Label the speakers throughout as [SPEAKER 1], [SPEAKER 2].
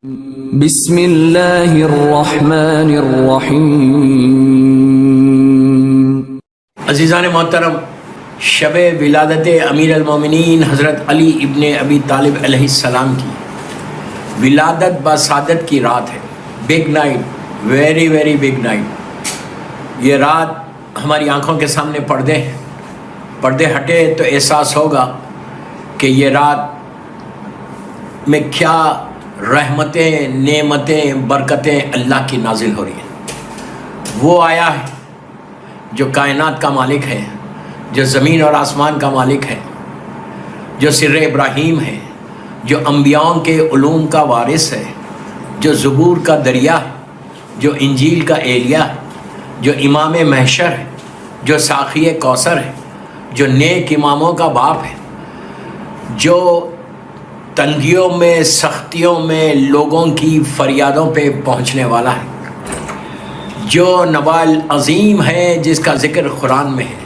[SPEAKER 1] بسم اللہ الرحمن الرحیم۔
[SPEAKER 2] عزیزان محترم، شب ولادت امیر المومنین حضرت علی ابن ابی طالب علیہ السلام کی ولادت بسعادت کی رات ہے۔ Big night, very very big night. یہ رات ہماری آنکھوں کے سامنے پردے ہٹے تو احساس ہوگا کہ یہ رات میں کیا رحمتیں، نعمتیں، برکتیں اللہ کی نازل ہو رہی ہیں۔ وہ آیا ہے جو کائنات کا مالک ہے، جو زمین اور آسمان کا مالک ہے، جو سر ابراہیم ہے، جو انبیاءوں کے علوم کا وارث ہے، جو زبور کا دریا ہے، جو انجیل کا ایلیا ہے، جو امام محشر ہے، جو ساقی کوثر ہے، جو نیک اماموں کا باپ ہے، جو تنگیوں میں، سختیوں میں لوگوں کی فریادوں پہ پہنچنے والا ہے، جو نوال عظیم ہے جس کا ذکر قرآن میں ہے،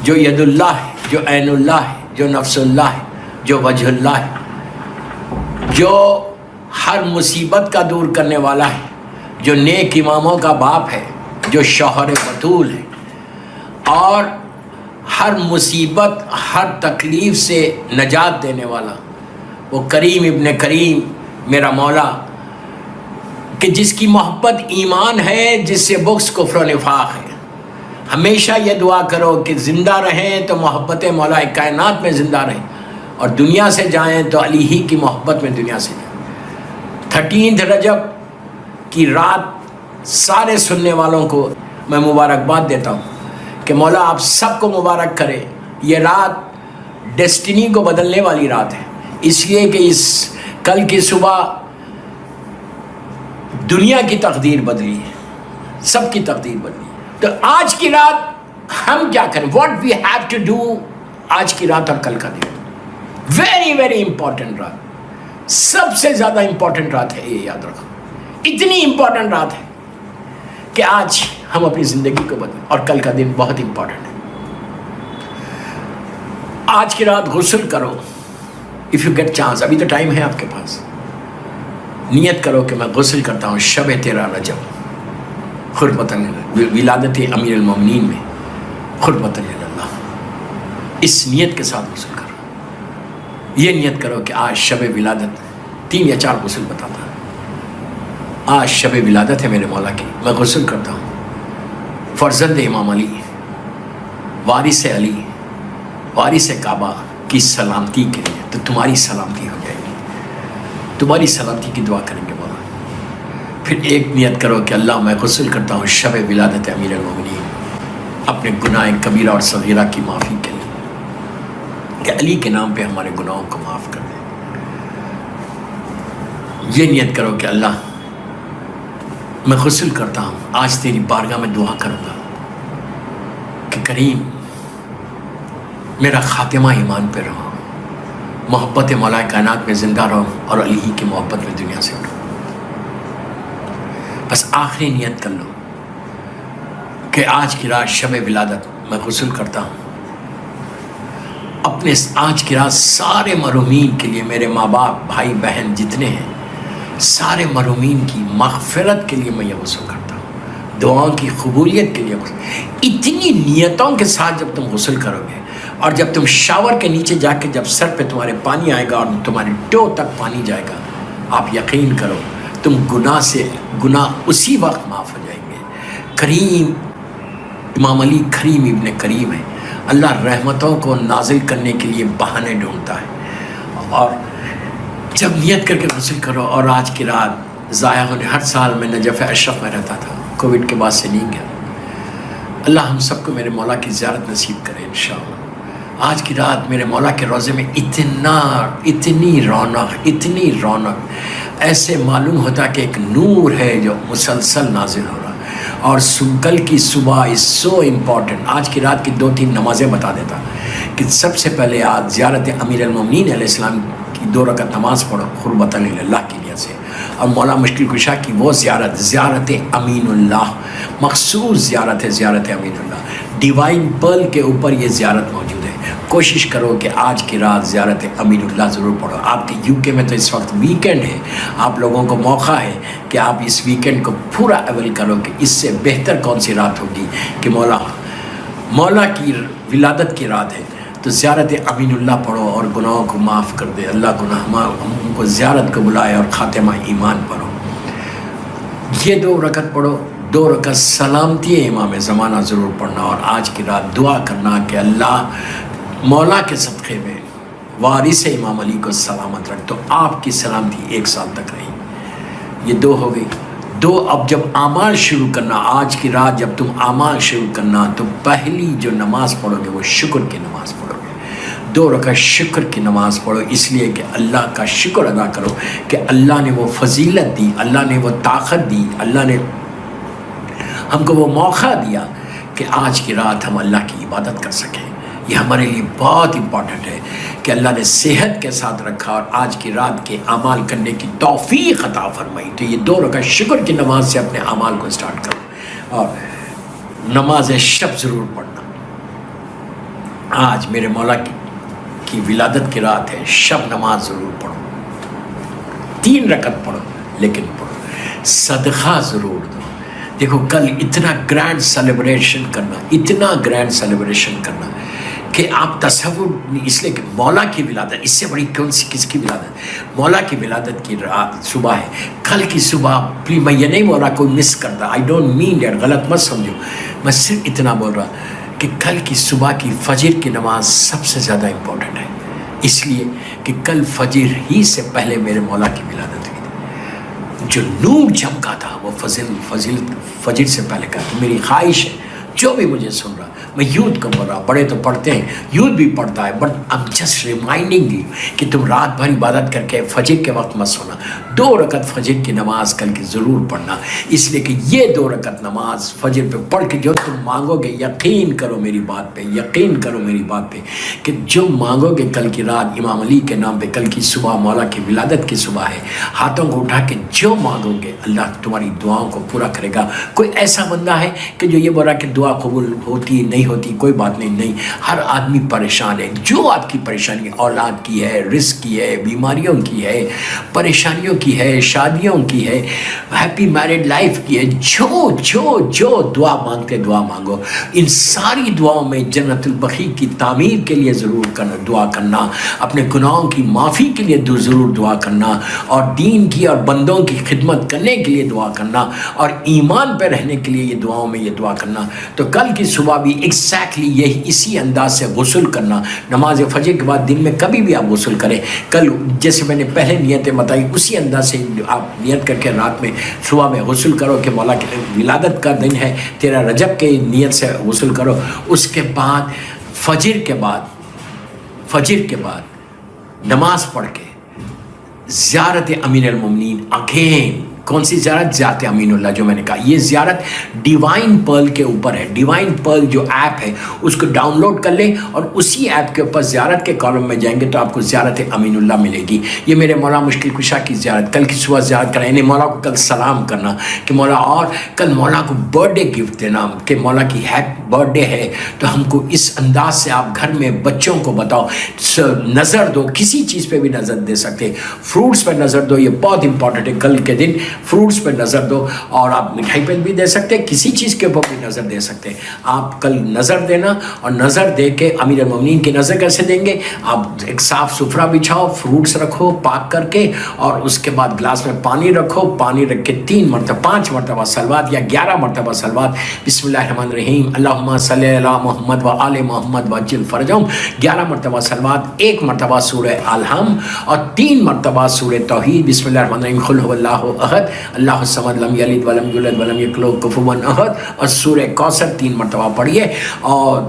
[SPEAKER 2] جو ید اللہ ہے، جو عین اللہ ہے، جو نفس اللہ ہے، جو وجہ اللہ ہے، جو ہر مصیبت کا دور کرنے والا ہے، جو نیک اماموں کا باپ ہے، جو شوہر بطول ہے، اور ہر مصیبت، ہر تکلیف سے نجات دینے والا، وہ کریم ابن کریم میرا مولا، کہ جس کی محبت ایمان ہے، جس سے بغض کفر و نفاق ہے۔ ہمیشہ یہ دعا کرو کہ زندہ رہیں تو محبت مولا کائنات میں زندہ رہیں، اور دنیا سے جائیں تو علی ہی کی محبت میں دنیا سے جائیں۔ 13 رجب کی رات سارے سننے والوں کو میں مبارکباد دیتا ہوں کہ مولا آپ سب کو مبارک کرے۔ یہ رات ڈیسٹینی کو بدلنے والی رات ہے، اس لیے کہ کل کی صبح دنیا کی تقدیر بدلی ہے، سب کی تقدیر بدلی۔ تو آج کی رات ہم کیا کریں؟ What we have to do آج کی رات اور کل کا دن، ویری ویری امپورٹنٹ رات، سب سے زیادہ امپورٹنٹ رات ہے، یہ یاد رکھو۔ اتنی امپورٹنٹ رات ہے کہ آج ہم اپنی زندگی کو بدلیں، اور کل کا دن بہت امپورٹنٹ ہے۔ آج کی رات غسل کرو، اف یو گیٹ چانس، ابھی تو ٹائم ہے آپ کے پاس۔ نیت کرو کہ میں غسل کرتا ہوں شب 13 رجب، قربتاً ولادت امیر المومنین میں، قربتاً اللہ۔ اس نیت کے ساتھ غسل کرو، یہ نیت کرو کہ آج شب ولادت، 3 یا 4 غسل بتاتا ہوں۔ آج شب ولادت ہے میرے مولا کی، میں غسل کرتا ہوں فرزند امام علی، وارث علی، وارث کعبہ کی سلامتی کے لیے۔ تو تمہاری سلامتی ہو جائے گی، تمہاری سلامتی کی دعا کریں گے مولا۔ پھر ایک نیت کرو کہ اللہ میں غسل کرتا ہوں شب ولادت امیر المومنین، اپنے گناہ کبیرہ اور صغیرہ کی معافی کے لیے، کہ علی کے نام پہ ہمارے گناہوں کو معاف کر دے۔ یہ نیت کرو کہ اللہ میں غسل کرتا ہوں، آج تیری بارگاہ میں دعا کروں گا کہ کریم میرا خاتمہ ایمان پہ رہو، محبت مولا کائنات میں زندہ رہو، اور علی ہی کی محبت میں دنیا سے اٹھو۔ بس آخری نیت کر لو کہ آج کی رات شب ولادت میں غسل کرتا ہوں، اپنے آج کی رات سارے محرومین کے لیے، میرے ماں باپ، بھائی بہن جتنے ہیں، سارے محرومین کی مغفرت کے لیے میں یہ غسل کرتا ہوں، دعاؤں کی قبولیت کے لیے غسل۔ اتنی نیتوں کے ساتھ جب تم غسل کرو گے، اور جب تم شاور کے نیچے جا کے جب سر پہ تمہارے پانی آئے گا اور تمہارے ٹو تک پانی جائے گا، آپ یقین کرو تم گناہ اسی وقت معاف ہو جائیں گے۔ کریم امام علی کریم ابن کریم ہے، اللہ رحمتوں کو نازل کرنے کے لیے بہانے ڈھونڈتا ہے۔ اور جب نیت کر کے غسل کرو، اور آج کی رات ضائع ہونے، ہر سال میں نجف اشرف میں رہتا تھا، کووڈ کے بعد سے نہیں گیا۔ اللہ ہم سب کو میرے مولا کی زیارت نصیب کرے انشاءاللہ۔ آج کی رات میرے مولا کے روزے میں اتنی رونق، ایسے معلوم ہوتا کہ ایک نور ہے جو مسلسل نازل ہو رہا۔ اور کل کی صبح از سو امپورٹنٹ۔ آج کی رات کی 2-3 نمازیں بتا دیتا کہ سب سے پہلے آج زیارت امیر المومنین علیہ السلام کی 2 رکعت نماز پڑھو قربتاً اللہ کی نیت سے، اور مولا مشکل کشا کی وہ زیارت امین اللہ، مخصوص زیارت ہے، زیارت امین اللہ۔ ڈیوائن پرل کے اوپر یہ زیارت موجود ہے، کوشش کرو کہ آج کی رات زیارت امین اللہ ضرور پڑھو. آپ کے یو کے میں تو اس وقت ویکینڈ ہے, آپ لوگوں کو موقع ہے کہ آپ اس ویکینڈ کو پورا اویل کرو کہ اس سے بہتر کون سی رات ہوگی کہ مولا کی ولادت کی رات ہے. تو زیارت امین اللہ پڑھو اور گناہوں کو معاف کر دے اللہ. ہم کو زیارت کو بلائے اور خاتمہ ایمان پڑھو. یہ 2 رکعت پڑھو, 2 رکعت سلامتی امام زمانہ ضرور پڑھنا, اور آج کی رات دعا کرنا کہ اللہ مولا کے صدقے میں وارث امام علی کو سلامت رکھ, تو آپ کی سلامتی 1 سال تک رہی. یہ 2 ہو گئی. 2 اب جب اعمال شروع کرنا, آج کی رات جب تم اعمال شروع کرنا تو پہلی جو نماز پڑھو گے وہ شکر کی نماز پڑھو گے. 2 رکعت شکر کی نماز پڑھو, اس لیے کہ اللہ کا شکر ادا کرو کہ اللہ نے وہ فضیلت دی, اللہ نے وہ طاقت دی, اللہ نے ہم کو وہ موقع دیا کہ آج کی رات ہم اللہ کی عبادت کر سکیں. یہ ہمارے لیے بہت امپورٹنٹ ہے کہ اللہ نے صحت کے ساتھ رکھا اور آج کی رات کے اعمال کرنے کی توفیق عطا فرمائی. تو یہ 2 رکعت شکر کی نماز سے اپنے اعمال کو سٹارٹ کرو, اور نماز شب ضرور پڑھنا. آج میرے مولا کی ولادت کی رات ہے, شب نماز ضرور پڑھو. 3 رکعت پڑھو لیکن پڑھو. صدقہ ضرور دو. دیکھو کل اتنا گرینڈ سیلیبریشن کرنا, اتنا گرینڈ سیلیبریشن کرنا کہ آپ تصور, اس لیے کہ مولا کی ولادت, اس سے بڑی کون سی کس کی ولادت؟ مولا کی ولادت کی رات صبح ہے. کل کی صبح پلیز, میں یہ نہیں بول رہا کوئی مس کرتا, آئی ڈونٹ مین دیٹ, غلط مت سمجھو, میں صرف اتنا بول رہا کہ کل کی صبح کی فجر کی نماز سب سے زیادہ امپورٹنٹ ہے, اس لیے کہ کل فجر ہی سے پہلے میرے مولا کی ولادت ہوئی تھی. جو نور چمکا تھا وہ فجر سے پہلے کا. تو میری خواہش ہے جو بھی مجھے سن رہا, میں یوتھ کو بول رہا, بڑے تو پڑھتے ہیں, یوتھ بھی پڑھتا ہے, but I am just reminding you کہ تم رات بھر عبادت کر کے فجر کے وقت مت سونا. 2 رکعت فجر کی نماز کل کی ضرور پڑھنا, اس لیے کہ یہ 2 رکعت نماز فجر پہ پڑھ کے جو تم مانگو گے, یقین کرو میری بات پہ, یقین کرو میری بات پہ کہ جو مانگو گے کل کی رات امام علی کے نام پہ, کل کی صبح مولا کی ولادت کی صبح ہے, ہاتھوں کو اٹھا کے جو مانگو گے اللہ تمہاری دعاؤں کو پورا کرے گا. کوئی ایسا بندہ ہے کہ جو یہ بول رہا کہ دعا قبول ہوتی نہیں ہوتی, کوئی بات نہیں. ہر آدمی پریشان ہے. جو آپ کی پریشانی اولاد کی ہے, رزق کی ہے, بیماریوں کی ہے, پریشانیوں کی ہے, شادیوں کی ہے, ہیپی میرڈ لائف کی ہے, جو دعا مانگتے دعا مانگو. ان ساری دعاؤں میں جنت البقیع کی تعمیر کے لیے ضرور دعا کرنا, اپنے گناہوں کی معافی کے لیے ضرور دعا کرنا, اور دین کی اور بندوں کی خدمت کرنے کے لیے دعا کرنا, اور ایمان پہ رہنے کے لیے یہ دعاؤں میں یہ دعا کرنا. تو کل کی صبح بھی ایگزیکٹلی یہی اسی انداز سے غسل کرنا. نماز فجر کے بعد دن میں کبھی بھی آپ غسل کریں, کل جیسے میں نے پہلے نیتیں بتائی اسی انداز سے آپ نیت کر کے رات میں صبح میں غسل کرو کہ مولا کی ولادت کا دن ہے, 13 رجب کے نیت سے غسل کرو. اس کے بعد فجر کے بعد نماز پڑھ کے زیارت امیر المومنین اگین. کون سی زیارت؟ زیارت امین اللہ. جو میں نے کہا یہ زیارت ڈیوائن پرل کے اوپر ہے. ڈیوائن پرل جو ایپ ہے اس کو ڈاؤن لوڈ کر لیں, اور اسی ایپ کے اوپر زیارت کے کالم میں جائیں گے تو آپ کو زیارت امین اللہ ملے گی. یہ میرے مولا مشکل کشا کی زیارت, کل کی صبح زیارت کرنا, یعنی مولا کو کل سلام کرنا کہ مولا, اور کل مولا کو برتھ ڈے گفٹ دینا کہ مولا کی ہیپی برتھ ڈے ہے. تو ہم کو اس انداز سے آپ گھر میں بچوں کو بتاؤ, نظر دو, کسی چیز پہ بھی نظر دے سکتے, فروٹس پہ نظر دو, یہ بہت امپورٹنٹ ہے. کل کے دن فروٹس پہ نظر دو, اور آپ مٹھائی پہ بھی دے سکتے, کسی چیز کے اوپر بھی نظر دے سکتے. آپ کل نظر دینا, اور نظر دے کے امیر المومنین کی نظر کیسے دیں گے؟ آپ ایک صاف ستھرا بچھاؤ, فروٹس رکھو پاک کر کے, اور اس کے بعد گلاس میں پانی رکھو, پانی رکھ کے 5 مرتبہ صلوات یا 11 مرتبہ صلوات, بسم اللہ الرحمن الرحیم, اللہم صلی علی محمد و آل محمد وعجل فرجہم, 11 مرتبہ صلوات, 1 مرتبہ سورہ الحم, اور 3 مرتبہ سورہ توحید, بسم اللہ الرحمن الرحیم, قل ھو اللہ احد اللہ الصمد لم یلد ولم یولد ولم یکن لہ کفوا احد, اور سورہ کوثر 3 مرتبہ پڑھیے. اور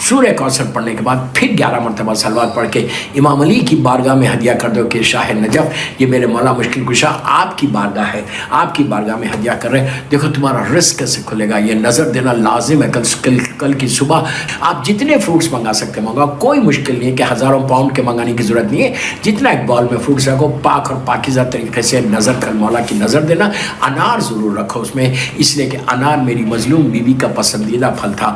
[SPEAKER 2] سورہ کوثر پڑھنے کے بعد پھر 11 مرتبہ صلوات پڑھ کے امام علی کی بارگاہ میں ہدیہ کر دو کہ شاہ نجف, یہ میرے مولا مشکل کشا آپ کی بارگاہ ہے, آپ کی بارگاہ میں ہدیہ کر رہے, دیکھو تمہارا رزق کیسے کھلے گا. یہ نظر دینا لازم ہے. کل کی صبح آپ جتنے فروٹس منگا سکتے منگاؤ, کوئی مشکل نہیں ہے کہ ہزاروں پاؤنڈ کے منگانے کی ضرورت نہیں ہے. جتنا ایک بال میں فروٹس رکھو, پاک اور پاکیزہ طریقے سے نظر کر مولا کی نظر دینا. انار ضرور رکھو اس میں, اس لیے کہ انار میری مظلوم بیوی کا پسندیدہ پھل تھا,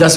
[SPEAKER 2] 10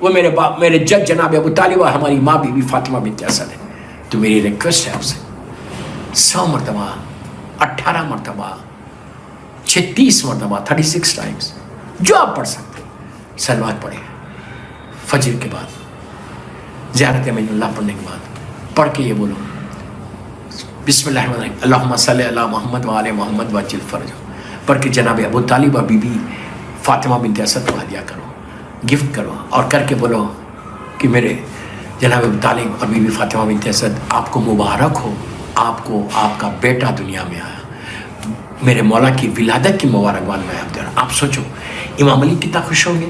[SPEAKER 2] وہ میرے باپ میرے جد جناب ابو طالب اور ہماری ماں بی بی فاطمہ بنت اسد ہے. تو میری ریکویسٹ ہے آپ سے 100 مرتبہ 18 مرتبہ 36 مرتبہ 36 ٹائمز جو آپ پڑھ سکتے صلوات پڑھیں. فجر کے بعد زیارت امین اللہ پڑھنے کے بعد پڑھ کے یہ بولو بسم اللہ الرحمن الرحیم اللہم صلی علی محمد و آل محمد وعجل فرجہ. پڑھ کے جناب ابو طالب اور بی بی فاطمہ بنت اسد کو ہدیہ کرو, گفٹ کرو, اور کر کے بولو کہ میرے جناب ابو طالب اور بی بی فاطمہ بنت اسد آپ کو مبارک ہو, آپ کو آپ کا بیٹا دنیا میں آیا, میرے مولا کی ولادت کی مبارکباد میں آپ دے رہا ہوں. آپ سوچو امام علی کتنا خوش ہوں گے,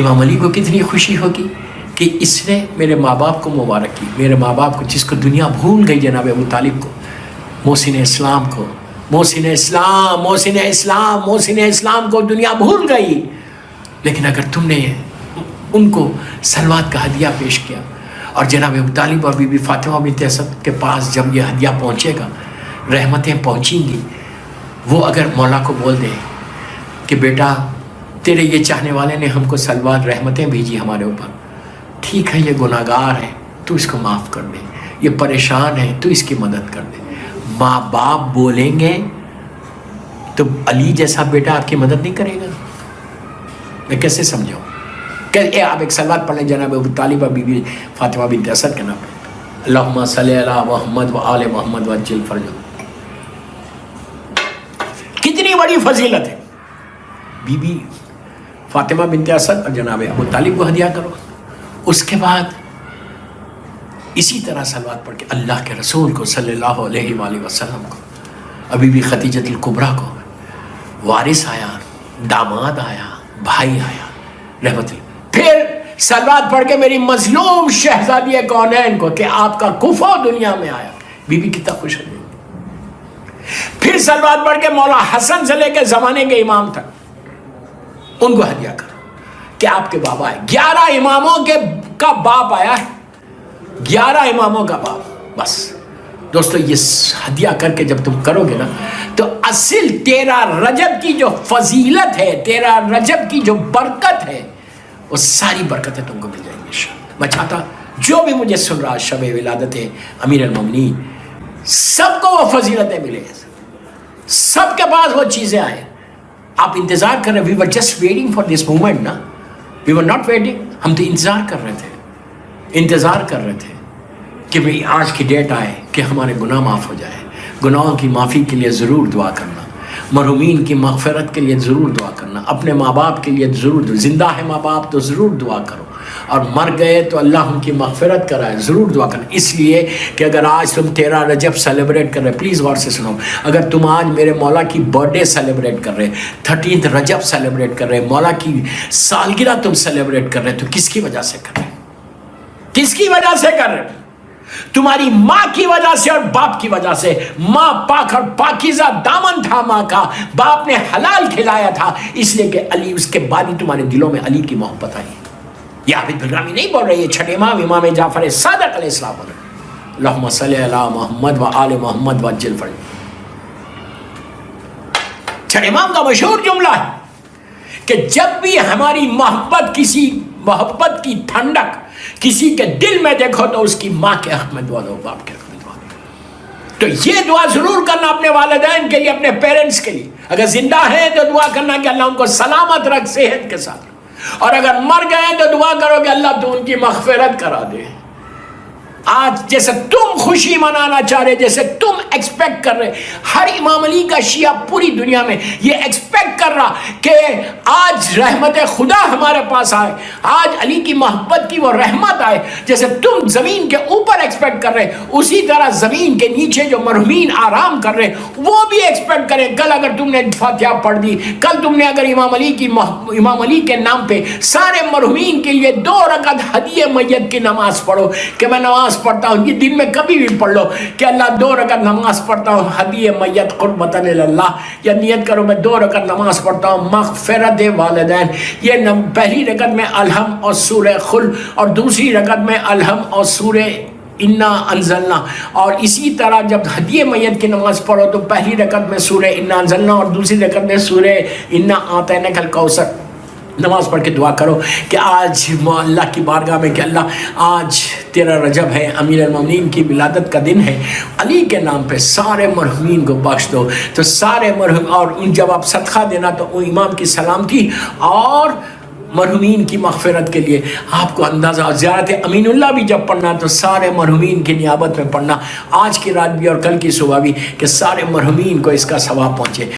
[SPEAKER 2] امام علی کو کتنی خوشی ہوگی کہ اس نے میرے ماں باپ کو مبارک کی, میرے ماں باپ کو جس کو دنیا بھول گئی, جناب ابو طالب کو, محسن اسلام کو, محسن اسلام محسن اسلام محسن اسلام کو دنیا بھول گئی. لیکن اگر تم نے ان کو صلوات کا ہدیہ پیش کیا اور جناب ابو طالب اور بی بی فاطمہ بنت اسد کے پاس جب یہ ہدیہ پہنچے گا, رحمتیں پہنچیں گی, وہ اگر مولا کو بول دیں کہ بیٹا تیرے یہ چاہنے والے نے ہم کو صلوات رحمتیں بھیجی ہمارے اوپر, ٹھیک ہے یہ گناہ گار ہے تو اس کو معاف کر دے, یہ پریشان ہے تو اس کی مدد کر دے. ماں باپ بولیں گے تو علی جیسا بیٹا آپ کی مدد نہیں کرے گا. میں کیسے سمجھاؤں کہ آپ ایک صلوات پڑھ لیں جناب ابو طالب اور بی بی فاطمہ بنت اسد کے نام پہ اللہم صلی علی محمد و آل محمد وعجل فرجہ. کتنی بڑی فضیلت ہے. بی بی فاطمہ بنت اسد اور جناب ابو طالب کو ہدیہ کرو. اس کے بعد اسی طرح صلوات پڑھ کے اللہ کے رسول کو صلی اللہ علیہ وآلہ وسلم کو, ابھی بھی خدیجۃ الکبریٰ کو, وارث آیا, داماد آیا, بھائی آیا, رحمت اللہ. پھر صلوات پڑھ کے میری مظلوم شہزادی کونین کو کہ آپ کا کفو دنیا میں آیا, بی بی کتنا خوش ہو گئی. پھر صلوات پڑھ کے مولا حسن سے لے کے زمانے کے امام تک ان کو ہدیہ کرو کہ آپ کے بابا آئے. 11 اماموں کا باپ آیا ہے, 11 اماموں کا باپ. بس دوستو یہ ہدیہ کر کے جب تم کرو گے نا تو اصل 13 رجب کی جو فضیلت ہے, 13 رجب کی جو برکت ہے, وہ ساری برکتیں تم کو مل جائیں گی انشاءاللہ. میں چاہتا جو بھی مجھے سن رہا شب ولادت امیر المومنین سب کو وہ فضیلتیں ملے, سب کے پاس وہ چیزیں آئیں. آپ انتظار کر رہے, we were just waiting for this moment نا, وی ور ناٹ ویٹنگ, ہم تو انتظار کر رہے تھے کہ بھئی آج کی ڈیٹ آئے کہ ہمارے گناہ معاف ہو جائے. گناہوں کی معافی کے لیے ضرور دعا کرنا, مرحومین کی مغفرت کے لیے ضرور دعا کرنا, اپنے ماں باپ کے لیے ضرور, زندہ ہے ماں باپ تو ضرور دعا کرو, اور مر گئے تو اللہ ان کی مغفرت کرائے, ضرور دعا کرنا. اس لیے کہ اگر آج تم 13 رجب سیلیبریٹ کر رہے, پلیز غور سے سنو, اگر تم آج میرے مولا کی برتھ ڈے سیلیبریٹ کر رہے, 13 رجب سیلیبریٹ کر رہے, مولا کی سالگرہ تم سیلیبریٹ کر رہے, تو کس کی وجہ سے کر رہے, کس کی وجہ سے کر رہے؟ تمہاری ماں کی وجہ سے اور باپ کی وجہ سے. ماں پاک اور پاکیزہ دامن تھا ماں کا, باپ نے حلال کھلایا تھا, اس لیے کہ علی, اس کے بعد ہی تمہارے دلوں میں علی کی محبت آئی. یہ عابد بلرامی نہیں بول رہے, یہ چھٹے امام امام جعفر صادق علیہ السلام بول رہے. اللہم صلی علی محمد و آل محمد وعجل فرجہ. چھٹے امام کا مشہور جملہ ہے کہ جب بھی ہماری محبت, کسی محبت کی ٹھنڈک کسی کے دل میں دیکھو تو اس کی ماں کے حق میں دعا دو, باپ کے حق میں دعا دو. تو یہ دعا ضرور کرنا اپنے والدین کے لیے, اپنے پیرنٹس کے لیے. اگر زندہ ہیں تو دعا کرنا کہ اللہ ان کو سلامت رکھ, صحت کے ساتھ, اور اگر مر گئے تو دعا کرو کہ اللہ تو ان کی مغفرت کرا دے. آج جیسے تم خوشی منانا چاہ رہے, جیسے تم ایکسپیکٹ کر رہے, ہر امام علی کا شیعہ پوری دنیا میں یہ ایکسپیکٹ کر رہا کہ آج رحمت خدا ہمارے پاس آئے, آج علی کی محبت کی وہ رحمت آئے. جیسے تم زمین کے اوپر ایکسپیکٹ کر رہے, اسی طرح زمین کے نیچے جو مرحومین آرام کر رہے وہ بھی ایکسپیکٹ کریں. کل اگر تم نے فاتحہ پڑھ دی, کل تم نے اگر امام علی کے نام پہ سارے مرحومین کے لیے 2 رکعت ہدیہ میت کی نماز پڑھو, کہ میں نماز پڑھتا ہوں, یہ دن میں کبھی بھی پڑھ لو کہ اللہ 2 رکعت نماز پڑھتا ہوں ہدیہ میت قربتاً اللہ, یا نیت کرو میں 2 رکعت نماز پڑھتا ہوں مغفرت والدین. یہ پہلی رکعت میں الحم اور سورہ خل, اور دوسری رکعت میں الحم اور سورہ انا انزلنا. اور اسی طرح جب ہدیہ میت کی نماز پڑھو تو پہلی رکعت میں سورہ انا انزلنا اور دوسری رکعت میں سورہ انا اعطیناک الکوثر. نماز پڑھ کے دعا کرو کہ آج اللہ کی بارگاہ میں کہ اللہ آج 13 رجب ہے، امیر المومنین کی ولادت کا دن ہے، علی کے نام پہ سارے مرحومین کو بخش دو۔ تو سارے مرحوم، اور جب آپ صدقہ دینا تو وہ امام کی سلامتی اور مرحومین کی مغفرت کے لیے آپ کو اندازہ، اور زیارت امین اللہ بھی جب پڑھنا تو سارے مرحومین کی نیابت میں پڑھنا، آج کی رات بھی اور کل کی صبح بھی، کہ سارے مرحومین کو اس کا ثواب پہنچے۔